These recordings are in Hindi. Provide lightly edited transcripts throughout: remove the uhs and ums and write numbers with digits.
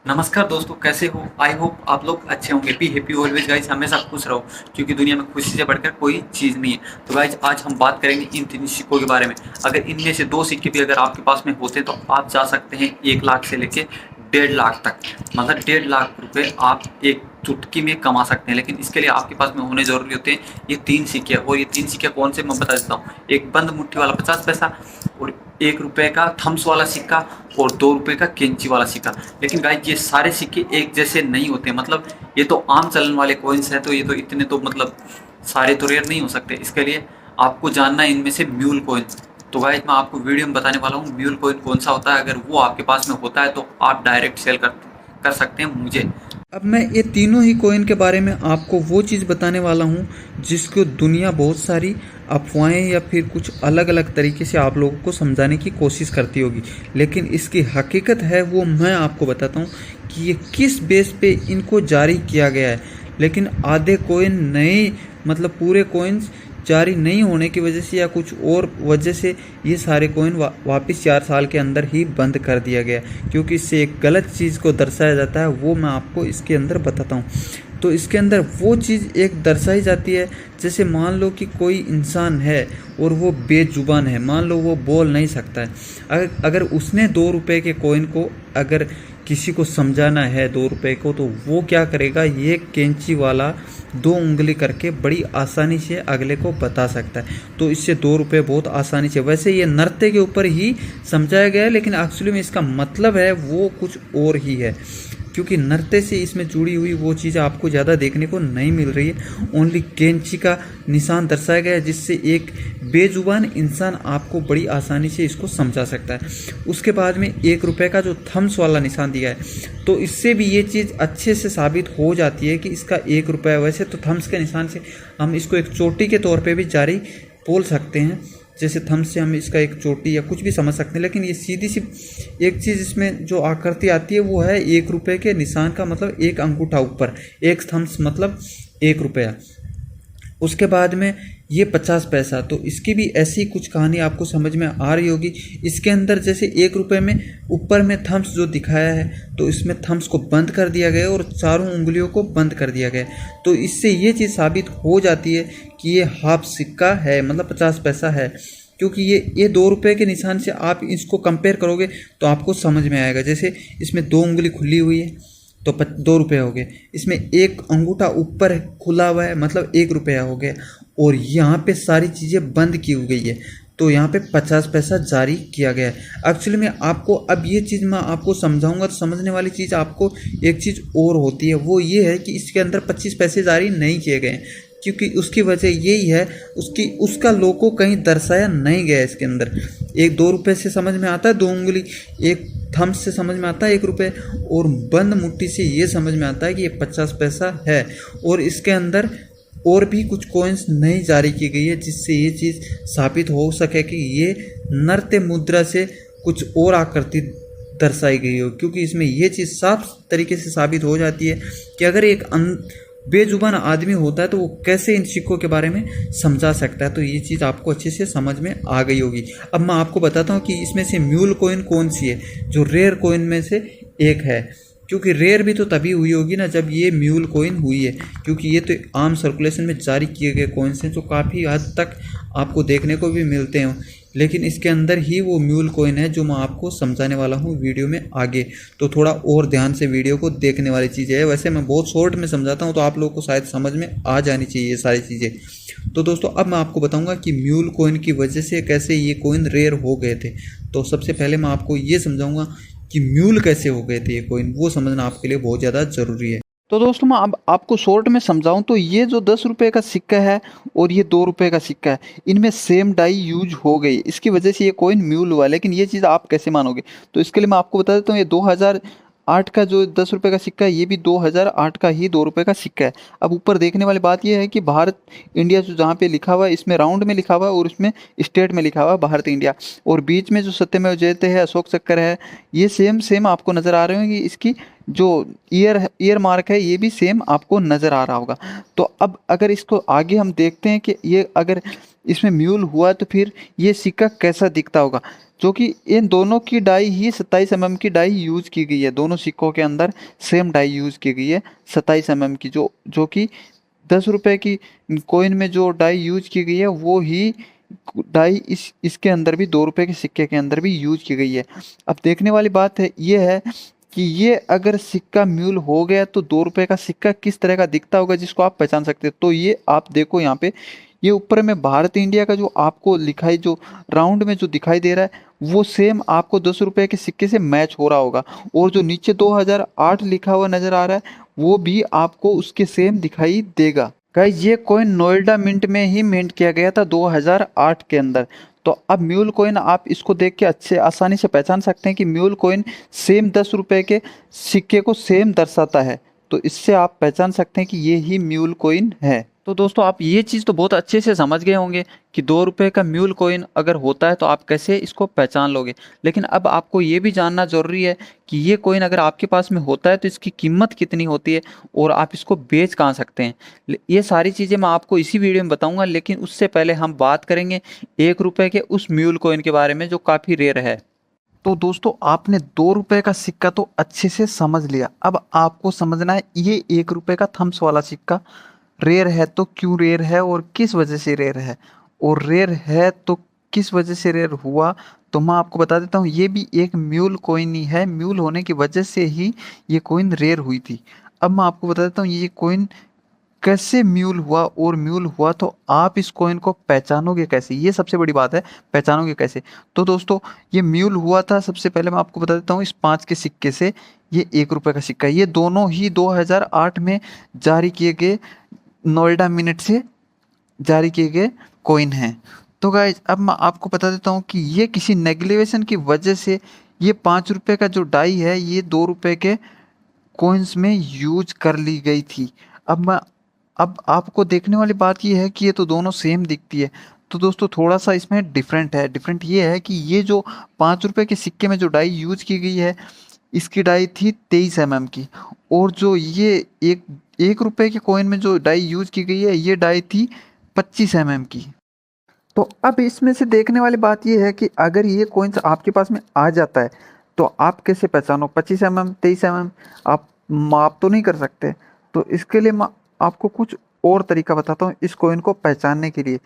नमस्कार दोस्तों, कैसे हो? आई होप आप लोग अच्छे होंगे। बी हैप्पी ऑलवेज गाइज, हमेशा खुश रहो क्योंकि दुनिया में खुशी से बढ़कर कोई चीज़ नहीं है। तो गाइज आज हम बात करेंगे इन तीन सिक्कों के बारे में। अगर इनमें से दो सिक्के भी अगर आपके पास में होते तो आप जा सकते हैं 1 लाख से लेके 1.5 लाख तक। मतलब 1.5 लाख रुपए आप एक चुटकी में कमा सकते हैं। लेकिन इसके लिए आपके पास में होने जरूरी होते हैं ये तीन सिक्के। और ये तीन सिक्के कौन से मैं बता देता हूँ। एक बंद मुट्ठी वाला 50 पैसा, और 1 रुपए का थम्स वाला सिक्का, और 2 रुपए का कैंची वाला सिक्का। लेकिन गाइस ये सारे सिक्के एक जैसे नहीं होते। मतलब ये तो आम चलन वाले कॉइन्स हैं, तो ये तो इतने तो मतलब सारे तो रेयर नहीं हो सकते। इसके लिए आपको जानना है इनमें से म्यूल कॉइन। तो गाइस मैं आपको वीडियो में बताने वाला हूँ म्यूल कॉइन कौन सा होता है। अगर वो आपके पास में होता है तो आप डायरेक्ट सेल कर सकते हैं मुझे। अब मैं ये तीनों ही कॉइन के बारे में आपको वो चीज़ बताने वाला हूँ जिसको दुनिया बहुत सारी अफवाहें या फिर कुछ अलग अलग तरीके से आप लोगों को समझाने की कोशिश करती होगी, लेकिन इसकी हकीकत है वो मैं आपको बताता हूँ कि ये किस बेस पे इनको जारी किया गया है। लेकिन आधे कॉइन नए, मतलब पूरे कॉइन्स जारी नहीं होने की वजह से या कुछ और वजह से ये सारे कॉइन वापस 4 साल के अंदर ही बंद कर दिया गया, क्योंकि इससे एक गलत चीज़ को दर्शाया जाता है। वो मैं आपको इसके अंदर बताता हूँ। तो इसके अंदर वो चीज़ एक दर्शाई जाती है, जैसे मान लो कि कोई इंसान है और वो बेजुबान है, मान लो वो बोल नहीं सकता है। अगर उसने 2 रुपए के कॉइन को अगर किसी को समझाना है 2 रुपए को, तो वो क्या करेगा, ये कैंची वाला 2 उंगली करके बड़ी आसानी से अगले को बता सकता है। तो इससे 2 रुपए बहुत आसानी से, वैसे ये नृत्य के ऊपर ही समझाया गया है, लेकिन एक्चुअली में इसका मतलब है वो कुछ और ही है, क्योंकि नृत्य से इसमें जुड़ी हुई वो चीज़ आपको ज़्यादा देखने को नहीं मिल रही है। ओनली कैंची का निशान दर्शाया गया है, जिससे एक बेजुबान इंसान आपको बड़ी आसानी से इसको समझा सकता है। उसके बाद में 1 रुपए का जो थम्स वाला निशान दिया है, तो इससे भी ये चीज़ अच्छे से साबित हो जाती है कि इसका 1 रुपया। वैसे तो थम्स के निशान से हम इसको एक चोटी के तौर पर भी जारी बोल सकते हैं, जैसे थम्स से हम इसका एक चोटी या कुछ भी समझ सकते हैं। लेकिन ये सीधी सी एक चीज़ इसमें जो आकृति आती है वो है 1 रुपए के निशान का, मतलब एक अंगूठा ऊपर, एक थम्स मतलब 1 रुपया। उसके बाद में ये 50 पैसा, तो इसकी भी ऐसी कुछ कहानी आपको समझ में आ रही होगी। इसके अंदर जैसे 1 रुपए में ऊपर में थम्स जो दिखाया है, तो इसमें थम्स को बंद कर दिया गया और चारों उंगलियों को बंद कर दिया गया। तो इससे ये चीज़ साबित हो जाती है कि ये हाफ सिक्का है, मतलब 50 पैसा है। क्योंकि ये 2 रुपए के निशान से आप इसको कंपेयर करोगे तो आपको समझ में आएगा। जैसे इसमें 2 उंगली खुली हुई है तो 2 रुपये हो गए, इसमें एक अंगूठा ऊपर खुला हुआ है मतलब 1 रुपया हो गया, और यहाँ पे सारी चीज़ें बंद की हुई गई है, तो यहाँ पे 50 पैसा जारी किया गया है। एक्चुअली में आपको अब ये चीज़ मैं आपको समझाऊंगा, तो समझने वाली चीज़ आपको एक चीज़ और होती है, वो ये है कि इसके अंदर 25 पैसे जारी नहीं किए गए हैं, क्योंकि उसकी वजह यही है उसका लोगो कहीं दर्शाया नहीं गया इसके अंदर। एक 2 रुपये से समझ में आता है 2 उंगली, एक थम्स से समझ में आता है 1 रुपये, और बंद मुट्ठी से ये समझ में आता है कि ये 50 पैसा है। और इसके अंदर और भी कुछ कॉइन्स नहीं जारी की गई है, जिससे ये चीज़ साबित हो सके कि ये नृत्य मुद्रा से कुछ और आकृति दर्शाई गई हो। क्योंकि इसमें ये चीज़ साफ तरीके से साबित हो जाती है कि अगर एक बेजुबान आदमी होता है तो वो कैसे इन सिक्कों के बारे में समझा सकता है। तो ये चीज़ आपको अच्छे से समझ में आ गई होगी। अब मैं आपको बताता हूँ कि इसमें से म्यूल कॉइन कौन सी है, जो रेयर कॉइन में से एक है। क्योंकि रेयर भी तो तभी हुई होगी ना जब ये म्यूल कॉइन हुई है, क्योंकि ये तो आम सर्कुलेशन में जारी किए गए कॉइन्स हैं जो काफ़ी हद तक आपको देखने को भी मिलते हैं। लेकिन इसके अंदर ही वो म्यूल कॉइन है जो मैं आपको समझाने वाला हूँ वीडियो में आगे। तो थोड़ा और ध्यान से वीडियो को देखने वाली चीज़ें है। वैसे मैं बहुत शॉर्ट में समझाता हूँ तो आप लोगों को शायद समझ में आ जानी चाहिए ये सारी चीज़ें। तो दोस्तों अब मैं आपको बताऊंगा कि म्यूल कॉइन की वजह से कैसे ये कॉइन रेयर हो गए थे। तो सबसे पहले मैं आपको ये समझाऊंगा कि म्यूल कैसे हो गए थे ये कॉइन, वो समझना आपके लिए बहुत ज़्यादा ज़रूरी है। तो दोस्तों मैं अब आपको शॉर्ट में समझाऊं तो ये जो 10 रुपये का सिक्का है और ये 2 रुपये का सिक्का है, इनमें सेम डाई यूज हो गई, इसकी वजह से ये कॉइन म्यूल हुआ। लेकिन ये चीज़ आप कैसे मानोगे, तो इसके लिए मैं आपको बता देता हूँ। ये 2008 का जो 10 रुपये का सिक्का है, ये भी 2008 का ही 2 रुपये का सिक्का है। अब ऊपर देखने वाली बात ये है कि भारत इंडिया जो जहाँ पे लिखा हुआ है, इसमें राउंड में लिखा हुआ है और उसमें स्टेट में लिखा हुआ है भारत इंडिया, और बीच में जो सत्यमेव जयते है, अशोक चक्र है, ये सेम सेम आपको नज़र आ रहे होंगे। इसकी जो ईयर मार्क है ये भी सेम आपको नज़र आ रहा होगा। तो अब अगर इसको आगे हम देखते हैं कि ये अगर इसमें म्यूल हुआ तो फिर ये सिक्का कैसा दिखता होगा। जो कि इन दोनों की डाई ही 27 mm की डाई यूज की गई है, दोनों सिक्कों के अंदर सेम डाई यूज की गई है 27 mm की। जो कि 10 रुपए की कॉइन में जो डाई यूज की गई है वो ही डाई इसके अंदर भी 2 रुपए के सिक्के के अंदर भी यूज की गई है। अब देखने वाली बात है ये है कि ये अगर सिक्का म्यूल हो गया तो 2 रुपए का सिक्का किस तरह का दिखता होगा जिसको आप पहचान सकते हो। तो ये आप देखो यहाँ पे, ये ऊपर में भारत इंडिया का जो आपको लिखाई जो राउंड में जो दिखाई दे रहा है वो सेम आपको 10 रुपए के सिक्के से मैच हो रहा होगा, और जो नीचे 2008 लिखा हुआ नजर आ रहा है वो भी आपको उसके सेम दिखाई देगा। गाइस ये कॉइन नोएडा मिंट में ही मिंट किया गया था 2008 के अंदर। तो अब म्यूल कॉइन आप इसको देख के अच्छे आसानी से पहचान सकते हैं कि म्यूल कॉइन सेम 10 रुपए के सिक्के को सेम दर्शाता है। तो इससे आप पहचान सकते हैं कि ये ही म्यूल कॉइन है। तो दोस्तों आप ये चीज़ तो बहुत अच्छे से समझ गए होंगे कि 2 रुपए का म्यूल कॉइन अगर होता है तो आप कैसे इसको पहचान लोगे। लेकिन अब आपको ये भी जानना ज़रूरी है कि ये कॉइन अगर आपके पास में होता है तो इसकी कीमत कितनी होती है और आप इसको बेच कहाँ सकते हैं। ये सारी चीज़ें मैं आपको इसी वीडियो में बताऊंगा, लेकिन उससे पहले हम बात करेंगे 1 रुपए के उस म्यूल कॉइन के बारे में जो काफ़ी रेयर है। तो दोस्तों आपने 2 रुपए का सिक्का तो अच्छे से समझ लिया, अब आपको समझना है ये 1 रुपए का थम्स वाला सिक्का रेयर है तो क्यों रेयर है और किस वजह से रेयर है, और रेयर है तो किस वजह से रेयर हुआ। तो मैं आपको बता देता हूँ ये भी एक म्यूल कॉइन ही है, म्यूल होने की वजह से ही ये कॉइन रेयर हुई थी। अब मैं आपको बता देता हूँ ये कॉइन कैसे म्यूल हुआ, और म्यूल हुआ तो आप इस कॉइन को पहचानोगे कैसे, ये सबसे बड़ी बात है, पहचानोगे कैसे। तो दोस्तों ये म्यूल हुआ था, सबसे पहले मैं आपको बता देता हूँ इस 5 के सिक्के से। ये 1 रुपए का सिक्का, ये दोनों ही 2008 में जारी किए गए नोएडा मिनट से जारी किए गए कॉइन हैं। तो गाइज अब मैं आपको बता देता हूँ कि ये किसी नेग्लिवेशन की वजह से ये 5 रुपए का जो डाई है ये 2 रुपए के कॉइन्स में यूज कर ली गई थी। अब आपको देखने वाली बात ये है कि ये तो दोनों सेम दिखती है। तो दोस्तों थोड़ा सा इसमें डिफरेंट है। डिफरेंट ये है कि ये जो 5 रुपए के सिक्के में जो डाई यूज की गई है इसकी डाई थी 23 mm की, और जो ये 1 रुपए के कॉइन में जो डाई यूज की गई है ये डाई थी 25 mm की। तो अब इसमें से देखने वाली बात ये है कि अगर ये कॉइन्स आपके पास में आ जाता है तो आप कैसे पहचानो 25 mm 23 mm, आप माप तो नहीं कर सकते। तो इसके लिए मैं आपको कुछ और तरीका बताता हूँ इस कॉइन को पहचानने के लिए।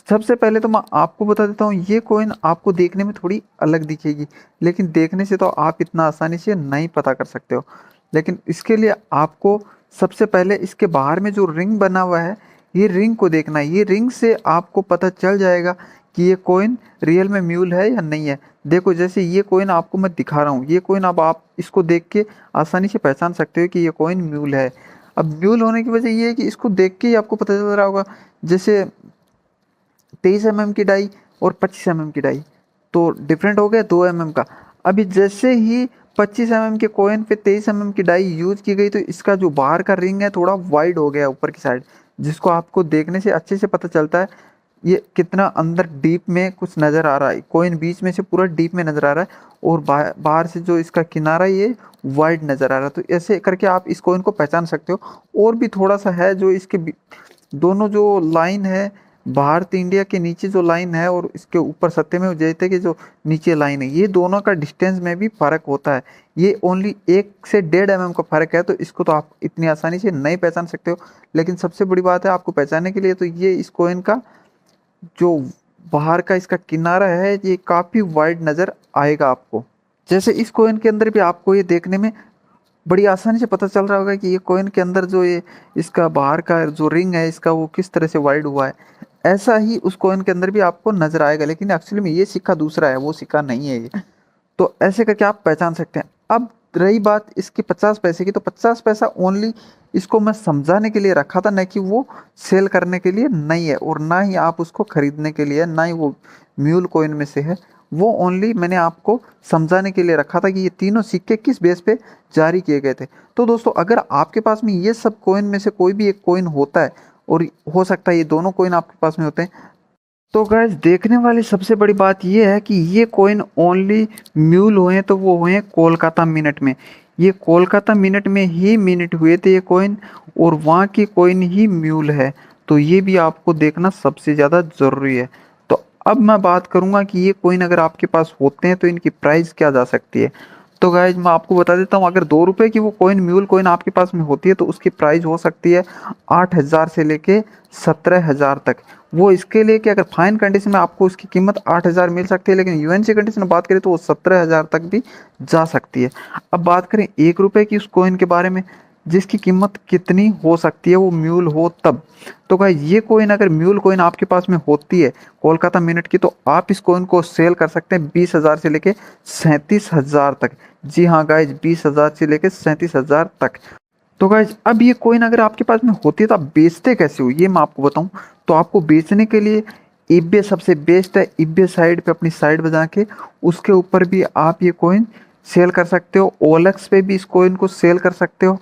सबसे पहले तो मैं आपको बता देता हूँ ये कॉइन आपको देखने में थोड़ी अलग दिखेगी, लेकिन देखने से तो आप इतना आसानी से नहीं पता कर सकते हो। लेकिन इसके लिए आपको सबसे पहले इसके बाहर में जो रिंग बना हुआ है ये रिंग को देखना है। ये रिंग से आपको पता चल जाएगा कि ये कॉइन रियल में म्यूल है या नहीं है। देखो जैसे ये कॉइन आपको मैं दिखा रहा हूँ, ये कॉइन अब आप इसको देख के आसानी से पहचान सकते हो कि ये कॉइन म्यूल है। अब म्यूल होने की वजह ये है कि इसको देख के ही आपको पता चल रहा होगा, जैसे 23 mm की डाई और 25 mm की डाई तो डिफरेंट हो गया 2 mm का। अभी जैसे ही 25 mm के कॉइन पे 23 mm की डाई यूज की गई तो इसका जो बाहर का रिंग है थोड़ा वाइड हो गया ऊपर की साइड, जिसको आपको देखने से अच्छे से पता चलता है ये कितना अंदर डीप में कुछ नज़र आ रहा है। कॉइन बीच में से पूरा डीप में नज़र आ रहा है और बाहर से जो इसका किनारा ये वाइड नज़र आ रहा है। तो ऐसे करके आप इस कॉइन को पहचान सकते हो। और भी थोड़ा सा है, जो इसके दोनों जो लाइन है भारत इंडिया के नीचे जो लाइन है और इसके ऊपर सत्यमेव जयते के जो नीचे लाइन है, ये दोनों का डिस्टेंस में भी फ़र्क होता है। ये ओनली 1 से 1.5 mm का फ़र्क है, तो इसको तो आप इतनी आसानी से नहीं पहचान सकते हो। लेकिन सबसे बड़ी बात है आपको पहचानने के लिए, तो ये इस कॉइन का जो बाहर का इसका किनारा है ये काफ़ी वाइड नज़र आएगा आपको। जैसे इस कॉइन के अंदर भी आपको ये देखने में बड़ी आसानी से पता चल रहा होगा कि ये कॉइन के अंदर जो ये इसका बाहर का जो रिंग है इसका वो किस तरह से वाइड हुआ है, ऐसा ही उस कॉइन के अंदर भी आपको नजर आएगा। लेकिन एक्चुअली में ये सिक्का दूसरा है, वो सिक्का नहीं है ये। तो ऐसे करके आप पहचान सकते हैं। अब रही बात इसकी 50 पैसे की, तो 50 पैसा ओनली इसको मैं समझाने के लिए रखा था, न कि वो सेल करने के लिए नहीं है और ना ही आप उसको खरीदने के लिए, ना ही वो म्यूल कॉइन में से है। वो ओनली मैंने आपको समझाने के लिए रखा था कि ये तीनों सिक्के किस बेस पे जारी किए गए थे। तो दोस्तों अगर आपके पास में ये सब कॉइन में से कोई भी एक कॉइन होता है, और हो सकता है ये दोनों कॉइन आपके पास में होते हैं, तो गाइस देखने वाली सबसे बड़ी बात ये है कि ये कॉइन ओनली म्यूल हुए तो वो हुए कोलकाता मिनट में। ये कोलकाता मिनट में ही मिनट हुए थे ये कॉइन, और वहाँ की कॉइन ही म्यूल है। तो ये भी आपको देखना सबसे ज़्यादा ज़रूरी है। तो अब मैं बात करूँगा कि ये कॉइन अगर आपके पास होते हैं तो इनकी प्राइस क्या जा सकती है। तो गाइज मैं आपको बता देता हूँ, अगर 2 रुपये की वो कॉइन म्यूल कॉइन आपके पास में होती है तो उसकी प्राइस हो सकती है 8,000 से लेके 17,000 तक। वो इसके लिए कि अगर फाइन कंडीशन में आपको उसकी कीमत 8,000 मिल सकती है, लेकिन यूएनसी कंडीशन में बात करें तो वो 17,000 तक भी जा सकती है। अब बात करें 1 रुपये की उस कॉइन के बारे में जिसकी कीमत कितनी हो सकती है, वो म्यूल हो तब। तो गाइज ये कॉइन अगर म्यूल कॉइन आपके पास में होती है कोलकाता मिनट की, तो आप इस कॉइन को सेल कर सकते हैं 20,000 से लेके 37,000 तक। जी हाँ गाइज, 20,000 से लेके 37,000 तक। तो गाइज अब ये कॉइन अगर आपके पास में होती है तो आप बेचते कैसे हो ये मैं आपको बताऊं। तो आपको बेचने के लिए ईबे सबसे बेस्ट है। ईबे साइड पे अपनी साइट बजा के उसके ऊपर भी आप ये कॉइन सेल कर सकते हो। ओएलएक्स पे भी इस कॉइन को सेल कर सकते हो।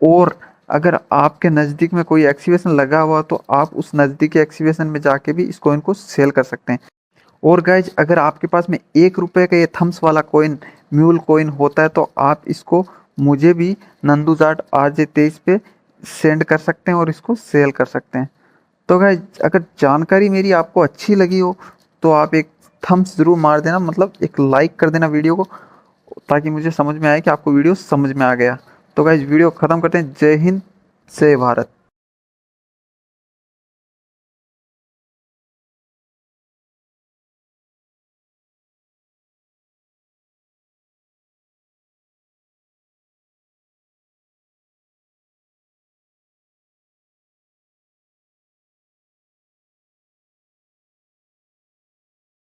और अगर आपके नज़दीक में कोई एक्सीबिशन लगा हुआ तो आप उस नज़दीकी एक्सीबिशन में जाके भी इस कॉइन को सेल कर सकते हैं। और गाइज अगर आपके पास में 1 रुपये का ये थम्स वाला कॉइन म्यूल कॉइन होता है तो आप इसको मुझे भी नंदू जाट RJ23 पे सेंड कर सकते हैं और इसको सेल कर सकते हैं। तो गाइज अगर जानकारी मेरी आपको अच्छी लगी हो तो आप एक थम्स ज़रूर मार देना, मतलब एक लाइक कर देना वीडियो को, ताकि मुझे समझ में आए कि आपको वीडियो समझ में आ गया। तो गाइज वीडियो ख़त्म करते हैं। जय हिंद, जय भारत।